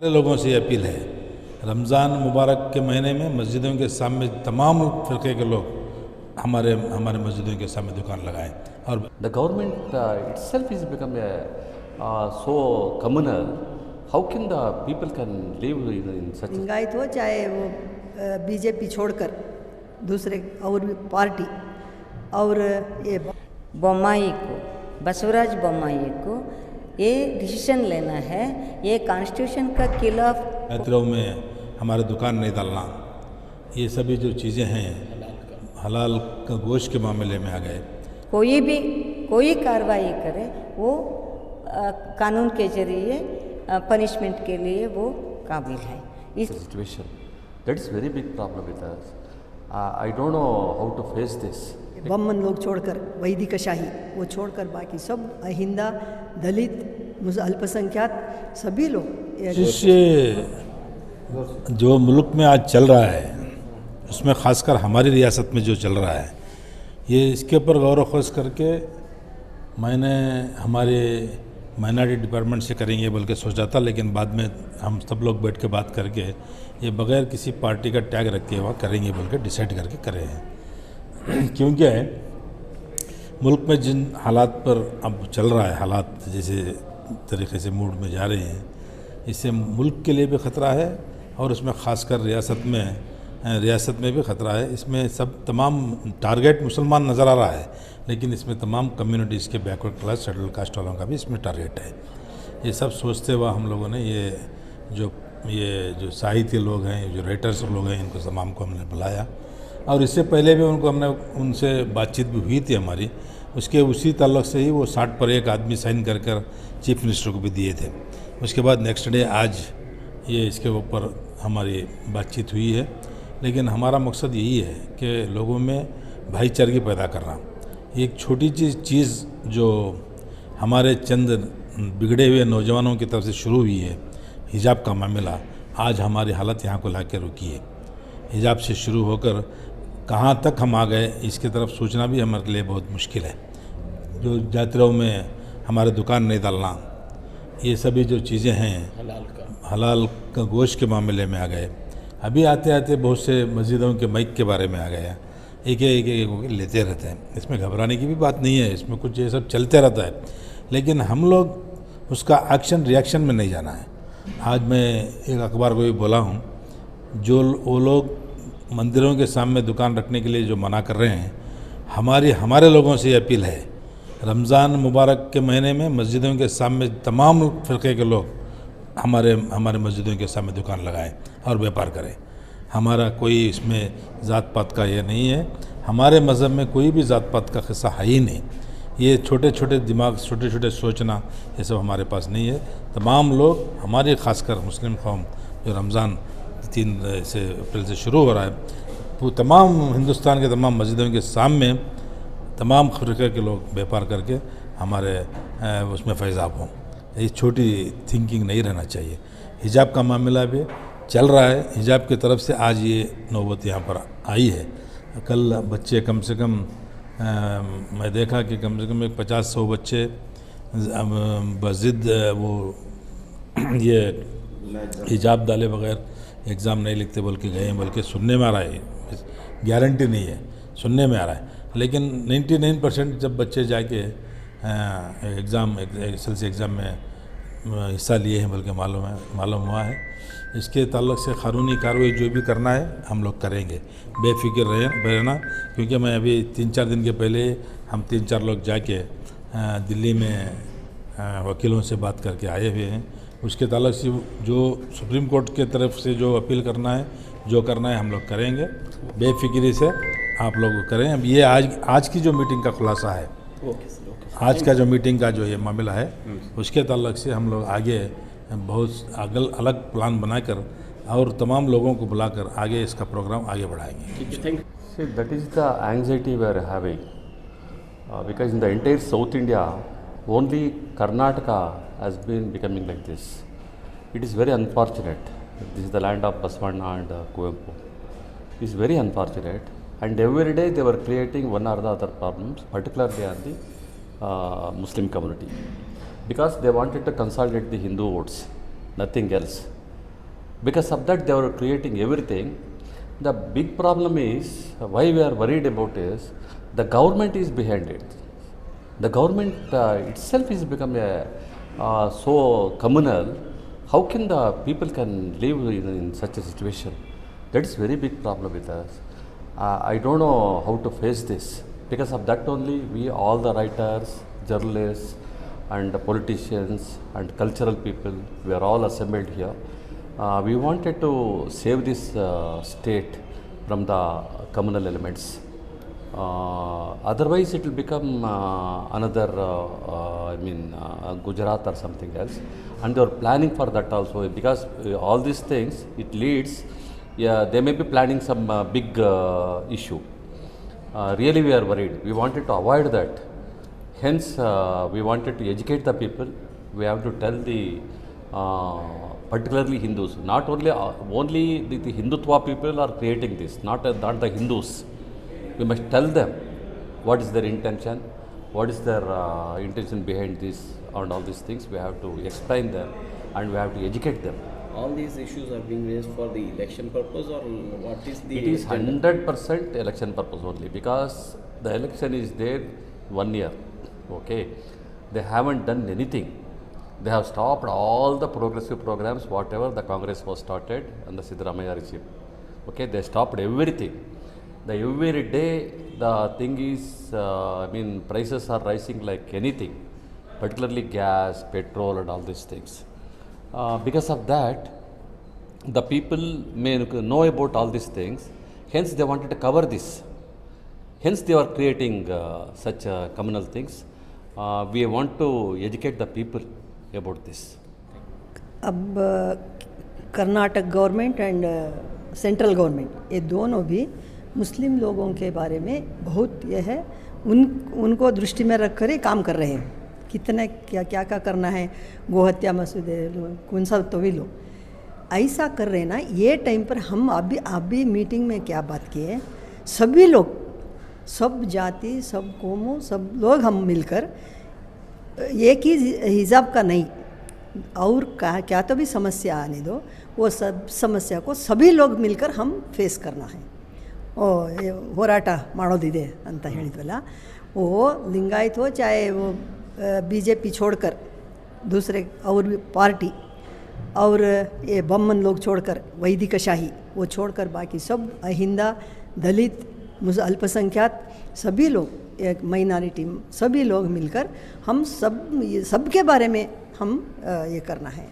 लोगों से ये अपील है, रमज़ान मुबारक के महीने में मस्जिदों के सामने तमाम फ़िरक़े के लोग हमारे हमारे मस्जिदों के सामने दुकान लगाएं। और The government itself is become so communal. How can the people can live in such? Lingayat हो चाहे वो बीजेपी छोड़कर दूसरे और भी पार्टी और ये बोम्माई को बसवराज बोम्माई को ये डिसीजन लेना है, ये कॉन्स्टिट्यूशन का खिलाफ यात्रियों में हमारे दुकान नहीं डालना, ये सभी जो चीज़ें हैं हलाल का गोश्त के मामले में आ गए। कोई कार्रवाई करे वो कानून के जरिए पनिशमेंट के लिए वो काबिल है। इस Situation. That is very big problem with us. I don't know how to face this. बम्मन लोग छोड़कर वैदिकशाही वो छोड़कर बाकी सब अहिंदा दलित अल्पसंख्याक सभी लोग ये जो मुल्क में आज चल रहा है उसमें ख़ासकर हमारी रियासत में जो चल रहा है ये इसके ऊपर गौर ख़ोस करके मैंने हमारे माइनॉरिटी डिपार्टमेंट से करेंगे बोल के सोचा था, लेकिन बाद में हम सब लोग बैठ के बात करके ये बग़ैर किसी पार्टी का टैग रखे हुआ करेंगे बोल के डिसाइड करके करे हैं। क्योंकि मुल्क में जिन हालात पर अब चल रहा है, हालात जैसे तरीके से मूड में जा रहे हैं, इससे मुल्क के लिए भी ख़तरा है और उसमें ख़ासकर रियासत में भी ख़तरा है। इसमें सब तमाम टारगेट मुसलमान नज़र आ रहा है, लेकिन इसमें तमाम कम्युनिटीज़ के बैकवर्ड क्लास शेड्यूल कास्ट वालों का भी इसमें टारगेट है। ये सब सोचते हुए हम लोगों ने ये जो साहित्य लोग हैं, जो राइटर्स लोग हैं, इनको तमाम को हमने बुलाया और इससे पहले भी उनसे बातचीत भी हुई थी हमारी। उसी ताल्लुक़ से ही वो 60 पर 1 आदमी साइन कर चीफ मिनिस्टर को भी दिए थे। उसके बाद नेक्स्ट डे आज ये इसके ऊपर हमारी बातचीत हुई है। लेकिन हमारा मकसद यही है कि लोगों में भाईचारगी पैदा करना। एक छोटी चीज़ जो हमारे चंद बिगड़े हुए नौजवानों की तरफ से शुरू हुई है, हिजाब का मामला, आज हमारी हालत यहाँ को ला के रुकी है। हिजाब से शुरू होकर कहाँ तक हम आ गए इसकी तरफ सोचना भी हमारे लिए बहुत मुश्किल है। जो यात्रियों में हमारे दुकान नहीं डालना, ये सभी जो चीज़ें हैं हलाल का गोश्त के मामले में आ गए। अभी आते आते बहुत से मस्जिदों के माइक के बारे में आ गया, एक लेते रहते हैं। इसमें घबराने की भी बात नहीं है, इसमें कुछ ये सब चलते रहता है, लेकिन हम लोग उसका एक्शन रिएक्शन में नहीं जाना है। आज मैं एक अखबार को भी बोला हूँ, जो वो लोग मंदिरों के सामने दुकान रखने के लिए जो मना कर रहे हैं, हमारे लोगों से ये अपील है, रमज़ान मुबारक के महीने में मस्जिदों के सामने तमाम फ़िरक़े के लोग हमारे मस्जिदों के सामने दुकान लगाएं और व्यापार करें। हमारा कोई इसमें ज़ात पात का ये नहीं है, हमारे मज़हब में कोई भी ज़ात पात का क़िस्सा है ही नहीं। ये छोटे छोटे दिमाग, छोटे छोटे सोचना, ये सब हमारे पास नहीं है। तमाम लोग हमारे ख़ासकर मुस्लिम कौम जो रमज़ान 3 से अप्रैल से शुरू हो रहा है, वो तमाम हिंदुस्तान के तमाम मस्जिदों के सामने तमाम फ़िरक़े के लोग व्यापार करके हमारे उसमें फैज़ाब हों। ये छोटी थिंकिंग नहीं रहना चाहिए। हिजाब का मामला भी चल रहा है, हिजाब की तरफ से आज ये नौबत यहाँ पर आई है। कल बच्चे कम से कम मैं देखा कि कम से कम 50-100 बच्चे बज़िद वो ये हिजाब डाले बगैर एग्ज़ाम नहीं लिखते बोल के गए हैं, बल्कि सुनने में आ रहा है, गारंटी नहीं है, सुनने में आ रहा है। लेकिन 99% जब बच्चे जाके SSLC एग्ज़ाम में हिस्सा लिए हैं बल्कि मालूम हुआ है। इसके ताल्लुक़ से क़ानूनी कार्रवाई जो भी करना है हम लोग करेंगे, बेफिक्र रहना। क्योंकि मैं अभी 3-4 दिन के पहले हम 3-4 लोग जाके दिल्ली में वकीलों से बात करके आए हुए हैं। उसके ताल्लुक़ से जो सुप्रीम कोर्ट के तरफ से जो अपील करना है, जो करना है हम लोग करेंगे, बेफिक्री से आप लोग करें। अब ये आज की जो मीटिंग का खुलासा है, आज का जो मीटिंग का जो ये मामला है, उसके ताल्लुक़ से हम लोग आगे बहुत अलग प्लान बनाकर और तमाम लोगों को बुलाकर आगे इसका प्रोग्राम आगे बढ़ाएंगे। See, that is the anxiety we are having because in the entire South India, only Karnataka has been becoming like this. It is very unfortunate. This is the land of Basavana and Kuvempu. It is very unfortunate, and every day they were creating one or the other problems, particularly on the Muslim community, because they wanted to consolidate the Hindu votes, nothing else. Because of that, they were creating everything. The big problem is why we are worried about is the government is behind it. The government itself is become so communal. How can the people can live in such a situation? That is very big problem with us. I don't know how to face this. Because of that only, we all the writers, journalists, and the politicians and cultural people, we are all assembled here. We wanted to save this state from the communal elements. Otherwise, it will become another, Gujarat or something else. And they are planning for that also, because all these things, it leads, they may be planning some big issue. Really, we are worried. We wanted to avoid that. Hence, we wanted to educate the people. We have to tell the particularly Hindus, not only the Hindutva people are creating this, not the Hindus. We must tell them what is their intention, what is their intention behind this and all these things. We have to explain them and we have to educate them. All these issues are being raised for the election purpose, or what is the... It is 100% election purpose only, because the election is there 1 year. Okay, they haven't done anything. They have stopped all the progressive programs, whatever the Congress was started and the Siddaramaiah regime. Okay, they stopped everything. Every day the thing is, prices are rising like anything, particularly gas, petrol and all these things. Because of that, the people may know about all these things, hence they wanted to cover this. Hence they are creating such communal things. We want to educate the people about this. अब Karnataka government and central government ये दोनों भी मुस्लिम लोगों के बारे में बहुत ये है, उनको दृष्टि में रख कर ही काम कर रहे हैं। कितने क्या क्या क्या करना है, गोहत्या मसूदे कौन सा तो भी लोग ऐसा कर रहे हैं ना। ये टाइम पर हम अभी मीटिंग में क्या बात किए, सभी लोग, सब जाति, सब कौमों, सब लोग हम मिलकर एक ही हिजाब का नहीं, और क्या तो भी समस्या आने दो, वो सब समस्या को सभी लोग मिलकर हम फेस करना है। ಹೋರಾಟ ಮಾಡೋದಿದೆ ಅಂತ ಹೇಳಿದ್ವಲ್ಲ, वो लिंगायत हो चाहे वो बीजेपी छोड़कर दूसरे और पार्टी, और ये बम्मन लोग छोड़कर वैदिकशाही वो छोड़कर बाकी सब अहिंदा, दलित, अल्पसंख्याक सभी लोग, एक माइनॉरिटी, सभी लोग मिलकर हम सब के बारे में हम ये करना है,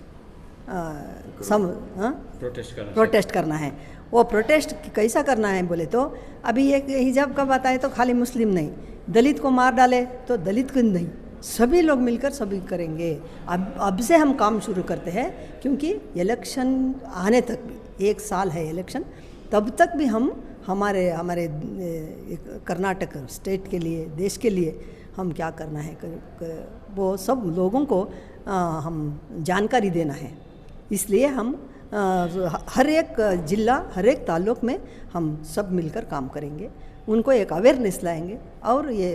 प्रोटेस्ट करना है। वो प्रोटेस्ट कैसा करना है बोले तो, अभी एक हिजाब का बात आए तो खाली मुस्लिम नहीं, दलित को मार डाले तो दलित को नहीं, सभी लोग मिलकर सभी करेंगे। अब से हम काम शुरू करते हैं, क्योंकि इलेक्शन आने तक भी 1 साल है इलेक्शन, तब तक भी हम हमारे कर्नाटक स्टेट के लिए, देश के लिए हम क्या करना है, वो सब लोगों को हम जानकारी देना है। इसलिए हम हर एक जिला, हर एक ताल्लुक में हम सब मिलकर काम करेंगे, उनको एक अवेयरनेस लाएंगे, और ये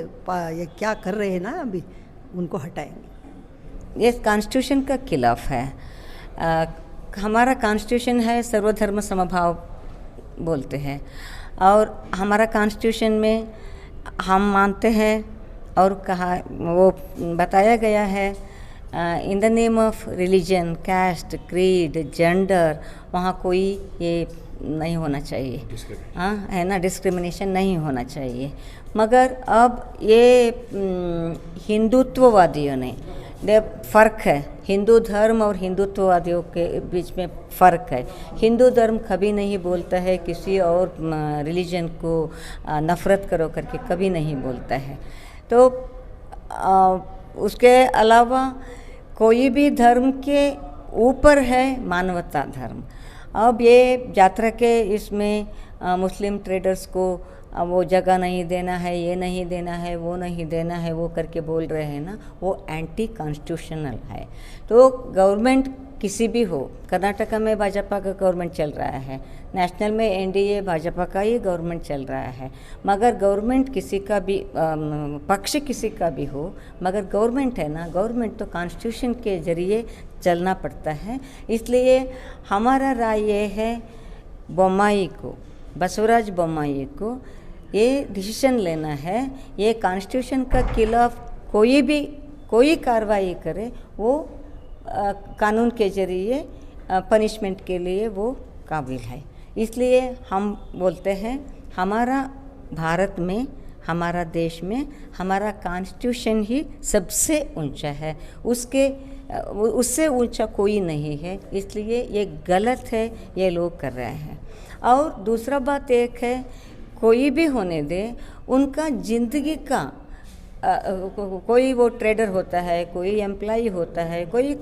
क्या कर रहे हैं ना अभी उनको हटाएंगे। ये कॉन्स्टिट्यूशन का खिलाफ है। हमारा कॉन्स्टिट्यूशन है सर्वधर्म समभाव बोलते हैं, और हमारा कॉन्स्टिट्यूशन में हम मानते हैं और कहा वो बताया गया है, in the name of religion, caste, creed, gender, वहाँ कोई ये नहीं होना चाहिए, हाँ है ना, डिस्क्रिमिनेशन नहीं होना चाहिए। मगर अब ये हिंदुत्ववादियों ने, फ़र्क है, हिंदू धर्म और हिंदुत्ववादियों के बीच में फ़र्क है। हिंदू धर्म कभी नहीं बोलता है किसी और रिलीजन को नफ़रत करो करके, कभी नहीं बोलता है। तो उसके अलावा कोई भी धर्म के ऊपर है मानवता धर्म। अब ये यात्रा के इसमें मुस्लिम ट्रेडर्स को वो जगह नहीं देना है, ये नहीं देना है, वो नहीं देना है, वो करके बोल रहे हैं ना, वो एंटी कॉन्स्टिट्यूशनल है। तो गवर्नमेंट किसी भी हो, कर्नाटका में भाजपा का गवर्नमेंट चल रहा है, नेशनल में एनडीए भाजपा का ही गवर्नमेंट चल रहा है, मगर गवर्नमेंट किसी का भी पक्ष किसी का भी हो, मगर गवर्नमेंट है ना, गवर्नमेंट तो कॉन्स्टिट्यूशन के ज़रिए चलना पड़ता है। इसलिए हमारा राय ये है बोम्माई को, बसवराज बोम्माई को ये डिसीजन लेना है, ये कॉन्स्टिट्यूशन का खिलाफ कोई कार्रवाई करे वो कानून के ज़रिए पनिशमेंट के लिए वो काबिल है। इसलिए हम बोलते हैं हमारा भारत में, हमारा देश में हमारा कॉन्स्टिट्यूशन ही सबसे ऊंचा है, उससे ऊंचा कोई नहीं है। इसलिए ये गलत है ये लोग कर रहे हैं। और दूसरा बात एक है, कोई भी होने दे, उनका ज़िंदगी का कोई वो ट्रेडर होता है, कोई एम्प्लॉय होता है, कोई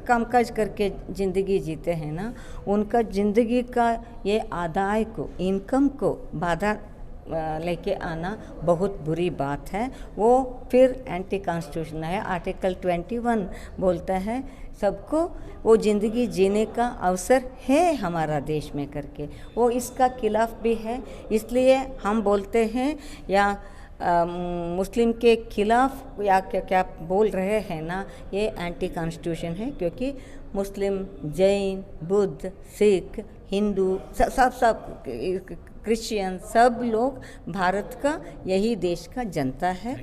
कामकाज करके ज़िंदगी जीते हैं ना, उनका ज़िंदगी का ये आदाय को, इनकम को बाधा लेके आना बहुत बुरी बात है। वो फिर एंटी कॉन्स्टिट्यूशन है। आर्टिकल 21 बोलता है सबको वो ज़िंदगी जीने का अवसर है हमारा देश में करके, वो इसका खिलाफ भी है। इसलिए हम बोलते हैं या मुस्लिम के खिलाफ या क्या बोल रहे हैं ना, ये एंटी कॉन्स्टिट्यूशन है। क्योंकि मुस्लिम, जैन, बुद्ध, सिख, हिंदू सब क्रिश्चियन सब लोग भारत का, यही देश का जनता है।